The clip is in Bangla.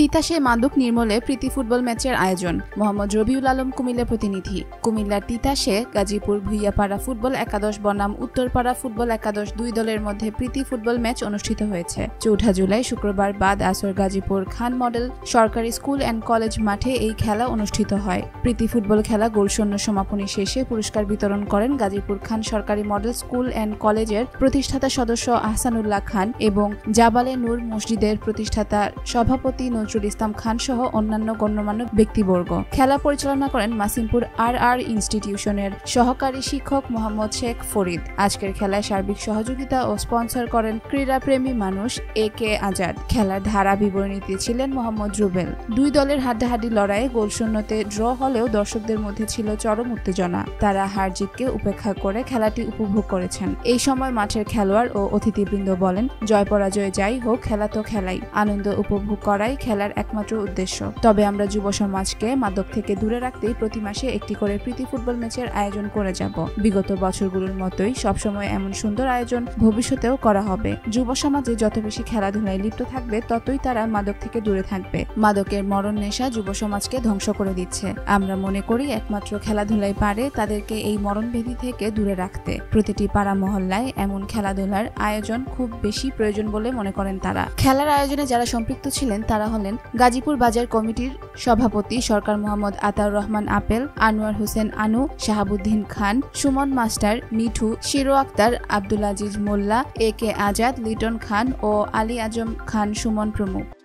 তিতাসে মাদক নির্মূলে প্রীতি ফুটবল ম্যাচের আয়োজন। মোহাম্মদ রবিউল আলম কুমিল্লা প্রতিনিধি। কুমিল্লার তিতাসে গাজীপুর ভুইয়াপাড়া ফুটবল একাদশ বনাম উত্তরপাড়া ফুটবল একাদশ দুই দলের মধ্যে প্রীতি ফুটবল ম্যাচ অনুষ্ঠিত হয়েছে। ৪ জুলাই শুক্রবার বাদ আসর গাজীপুর খান মডেল সরকারি স্কুল অ্যান্ড কলেজ মাঠে এই খেলা অনুষ্ঠিত হয়। প্রীতি ফুটবল খেলা গোলশূন্য সমাপনী শেষে পুরস্কার বিতরণ করেন গাজীপুর খান সরকারি মডেল স্কুল অ্যান্ড কলেজের প্রতিষ্ঠাতা সদস্য আহসানুল্লাহ খান এবং জাবালে নূর মসজিদের প্রতিষ্ঠাতা সভাপতি নজরুল ইসলাম খান সহ অন্যান্য গণ্যমান্য ব্যক্তিবর্গ। খেলা পরিচালনা করেন মাসিমপুর আর ইনস্টিটিউশনের সহকারী শিক্ষক মোহাম্মদ শেখ ফরিদ। আজকের খেলায় সার্বিক সহযোগিতা ও স্পন্সর করেন ক্রীড়াপ্রেমী মানুষ AK আজাদ। খেলার ধারা বিবরণীতে ছিলেন মোহাম্মদ রুবেল। দুই দলের হাড্ডাহাড্ডি লড়াইয়ে গোলশূন্যতে ড্র হলেও দর্শকদের মধ্যে ছিল চরম উত্তেজনা। তারা হার জিতকে উপেক্ষা করে খেলাটি উপভোগ করেছেন। এই সময় মাঠের খেলোয়াড় ও অতিথিবৃন্দ বলেন, জয় পরাজয় যাই হোক, খেলা তো খেলাই, আনন্দ উপভোগ করাই খেলার একমাত্র উদ্দেশ্য। তবে আমরা যুব সমাজকে মাদক থেকে দূরে রাখতেই প্রতি মাসে একটি করে প্রীতি ফুটবল ম্যাচের আয়োজন করে যাব। বিগত বছরগুলোর মতোই সবসময় এমন সুন্দর আয়োজন ভবিষ্যতেও করা হবে। যুব সমাজে যত বেশি খেলাধুলায় লিপ্ত থাকবে ততই তারা মাদক থেকে দূরে থাকবে। মাদকের মরণ নেশা যুব সমাজকে ধ্বংস করে দিচ্ছে। আমরা মনে করি একমাত্র খেলাধুলাই পারে তাদেরকে এই মরণভেদি থেকে দূরে রাখতে। প্রতিটি পাড়া মহল্লায় এমন খেলাধুলার আয়োজন খুব বেশি প্রয়োজন বলে মনে করেন তারা। খেলার আয়োজনে যারা সম্পৃক্ত ছিলেন তারা হলেন গাজীপুর বাজার কমিটির সভাপতি সরকার মোহাম্মদ আতাউর রহমান আপেল, আনোয়ার হোসেন আনু, শাহাবুদ্দিন খান, সুমন মাস্টার, মিঠু, শিরো আক্তার, আব্দুল আজিজ মোল্লা, AK আজাদ, লিটন খান ও আলী আজম খান সুমন প্রমুখ।